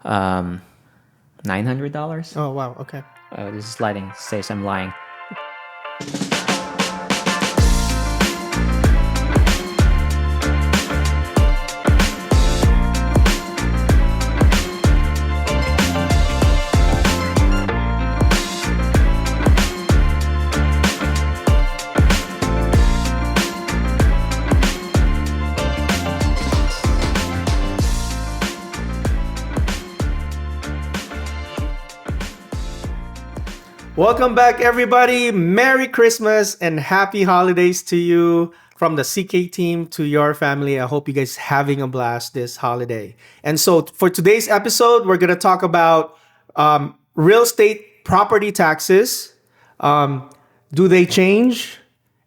$900. Oh, wow. Okay. This is sliding. Says I'm lying. Welcome back, everybody. Merry Christmas and happy holidays to you from the CK team to your family. I hope you guys having a blast this holiday. And so for today's episode, we're going to talk about real estate property taxes. Do they change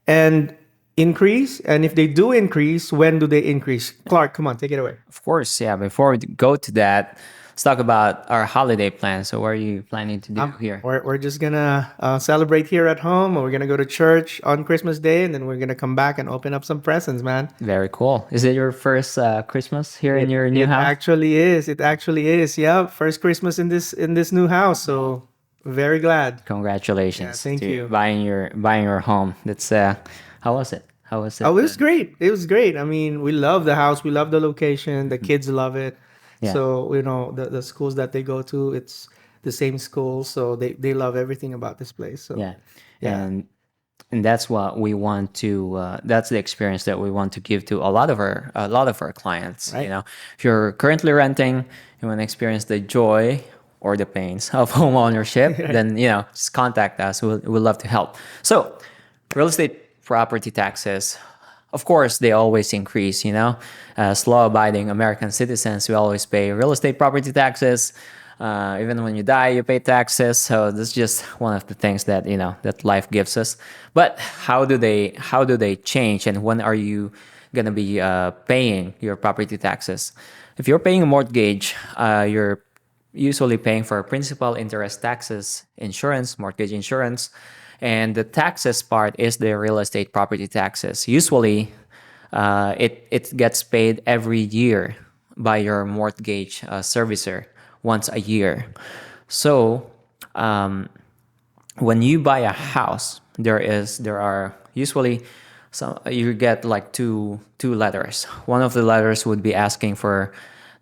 and increase? And if they do increase, when do they increase? Clark, come on, take it away. Of course, yeah. Before we go to that, let's talk about our holiday plan. So, what are you planning to do here? We're just gonna celebrate here at home. We're gonna go to church on Christmas Day, and then we're gonna come back and open up some presents, man. Very cool. Is it your first Christmas here in your new house? Actually is. It actually is. Yeah, first Christmas in this new house. So very glad. Congratulations! Yeah, thank you. Buying your home. That's how was it? How was it? Oh, it was great. It was great. I mean, we love the house. We love the location. The kids love it. Yeah. So the schools that they go to, it's the same school. So they love everything about this place. So Yeah. And that's what we want to. That's the experience that we want to give to a lot of our clients. Right. If you're currently renting, you want to experience the joy or the pains of home ownership, then just contact us. We'll love to help. So, real estate property taxes, of course, they always increase. As law-abiding American citizens, we always pay real estate property taxes. Even when you die, you pay taxes. So that's just one of the things that that life gives us. But how do they change, and when are you gonna be paying your property taxes? If you're paying a mortgage, you're usually paying for principal, interest, taxes, insurance, mortgage insurance. And the taxes part is the real estate property taxes. Usually, it gets paid every year by your mortgage servicer once a year. So, when you buy a house, there are usually you get like two letters. One of the letters would be asking for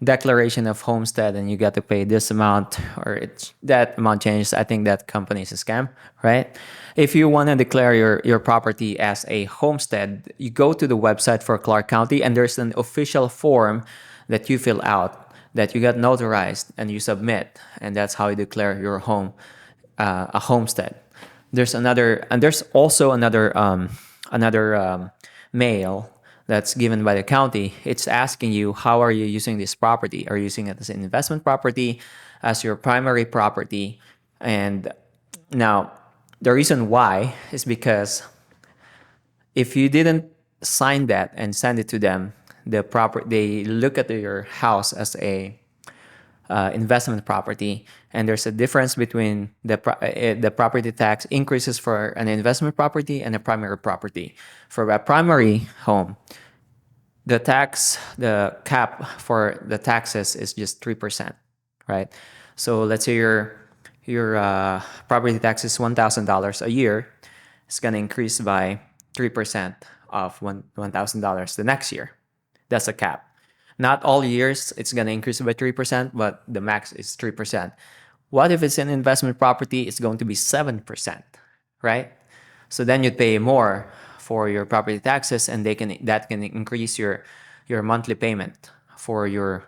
declaration of homestead, and you got to pay this amount, or that amount changes. I think that company is a scam, right? If you want to declare your property as a homestead, you go to the website for Clark County, and there's an official form that you fill out, that you get notarized, and you submit, and that's how you declare your home a homestead. There's also another mail that's given by the county. It's asking you, how are you using this property? Are you using it as an investment property, as your primary property? And now, the reason why is because if you didn't sign that and send it to them, they look at your house as a investment property, and there's a difference between the property tax increases for an investment property and a primary property. For a primary home, the cap for the taxes is just 3%, right? So let's say your property tax is $1,000 a year. It's gonna increase by 3% of $1,000 the next year. That's a cap. Not all years it's going to increase by 3%, but the max is 3%. What if it's an investment property? It's going to be 7%, right? So then you'd pay more for your property taxes, and that can increase your monthly payment for your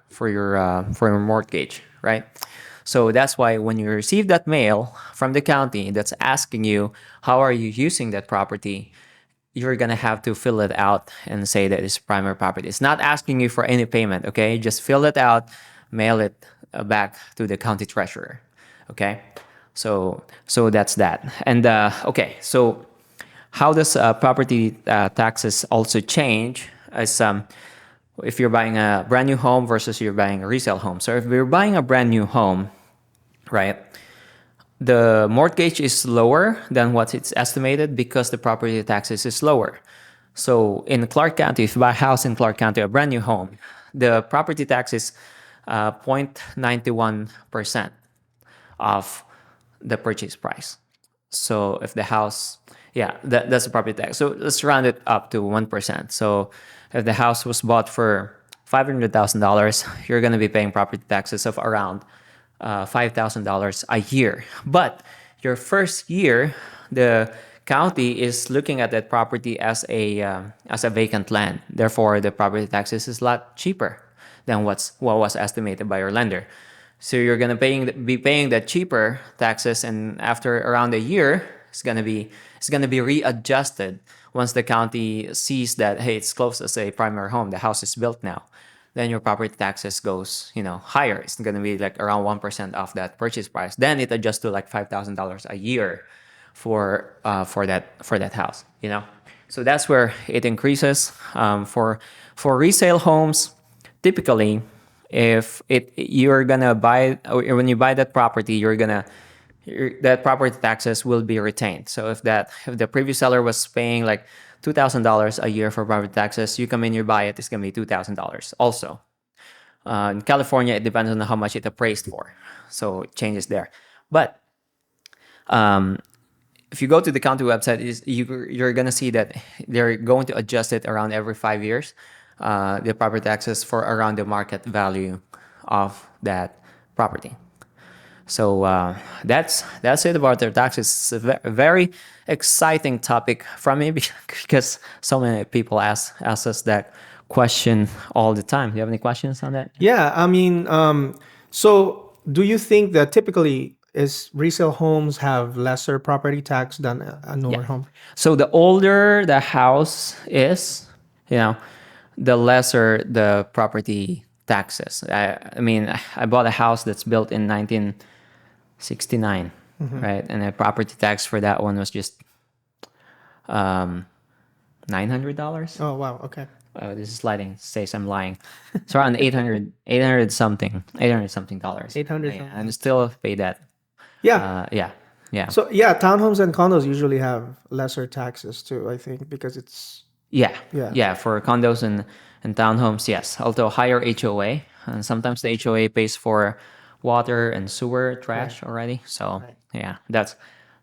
mortgage, right? So that's why when you receive that mail from the county that's asking you, how are you using that property, you're going to have to fill it out and say that it's primary property. It's not asking you for any payment, okay? Just fill it out, mail it back to the county treasurer, okay? So that's that. And okay, so how does property taxes also change? As if you're buying a brand new home versus you're buying a resale home. So if you're buying a brand new home, right, the mortgage is lower than what it's estimated because the property taxes is lower. So in Clark County, if you buy a house in Clark County, a brand new home, the property tax is 0.91% of the purchase price. So if the house, yeah, that's the property tax. So let's round it up to 1%. So if the house was bought for $500,000, you're going to be paying property taxes of around $5,000 a year. But your first year, the county is looking at that property as a vacant land. Therefore, the property taxes is a lot cheaper than what was estimated by your lender. So you're gonna be paying that cheaper taxes, and after around a year, it's gonna be readjusted once the county sees that, hey, it's closed as a primary home, the house is built now. Then your property taxes goes higher. It's gonna be like around 1% off that purchase price. Then it adjusts to like $5,000 a year for that house. So that's where it increases. For resale homes, typically, if you're gonna buy, or when you buy that property, that property taxes will be retained. So if the previous seller was paying like $2,000 a year for property taxes, you come in, you buy it, it's gonna be $2,000 also. In California, it depends on how much it appraised for, so it changes there. But if you go to the county website, you're gonna see that they're going to adjust it around every 5 years, the property taxes for around the market value of that property. So that's it about their taxes. It's a very exciting topic from me because so many people ask us that question all the time. Do you have any questions on that? Yeah, I mean, so do you think that typically is resale homes have lesser property tax than a newer home? So the older the house is, the lesser the property taxes. I mean, I bought a house that's built in 1969, right? And the property tax for that one was just $900. Oh, wow. Okay. This is sliding. Says I'm lying. It's around 800 something dollars. 800 Yeah, and still pay that. Yeah. Yeah. So yeah, townhomes and condos usually have lesser taxes too, I think, because it's Yeah. Yeah. For condos and townhomes, yes. Although higher HOA, and sometimes the HOA pays for water and sewer trash already. So yeah, that's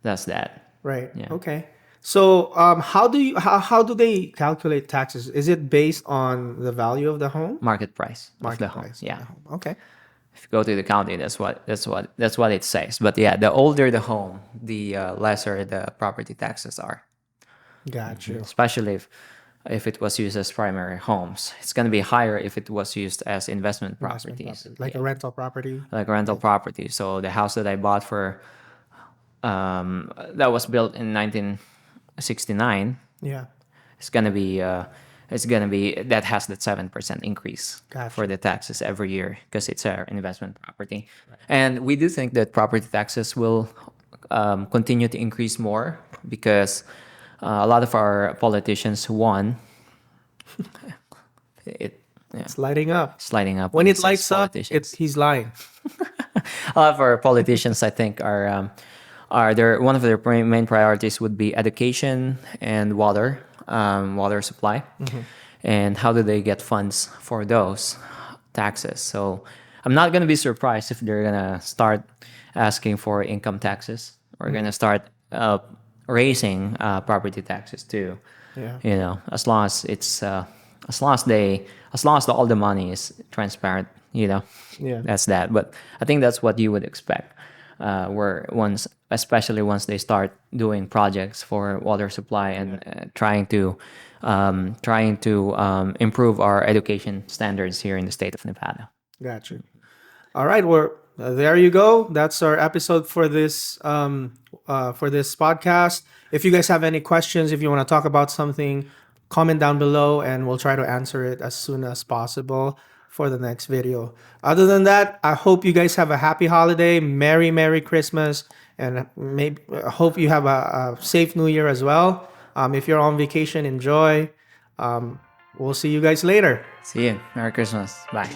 that. right. Yeah. Okay. So how do they calculate taxes? Is it based on the value of the home? Market price of Market the home. price of Yeah. the home. Okay. If you go to the county, that's what it says. But yeah, the older the home, the lesser the property taxes are. Got you. Especially if it was used as primary homes, it's going to be higher if it was used as investment properties, Like a rental property. like rental property. So the house that I bought for that was built in 1969, Yeah. it's gonna be that has that 7% increase Gotcha. for the taxes every year because it's our investment property. And we do think that property taxes will continue to increase more because a lot of our politicians won. It's lighting up. Sliding up When it says lights up, politicians. he's lying. A lot of our politicians, I think, are one of their main priorities would be education and water supply, and how do they get funds for those taxes. So I'm not gonna be surprised if they're gonna start asking for income taxes or gonna start raising property taxes too. Yeah. As long as it's as long as all the money is transparent, Yeah. that's that. But I think that's what you would expect, especially once they start doing projects for water supply and trying to improve our education standards here in the state of Nevada. Got you. All right. Well, there you go. That's our episode for this podcast. If you guys have any questions, if you want to talk about something, comment down below and we'll try to answer it as soon as possible for the next video. Other than that, I hope you guys have a happy holiday, Merry Christmas, and maybe I hope you have a safe New Year as well. If you're on vacation, enjoy. We'll see you guys later. See you. Merry Christmas. Bye.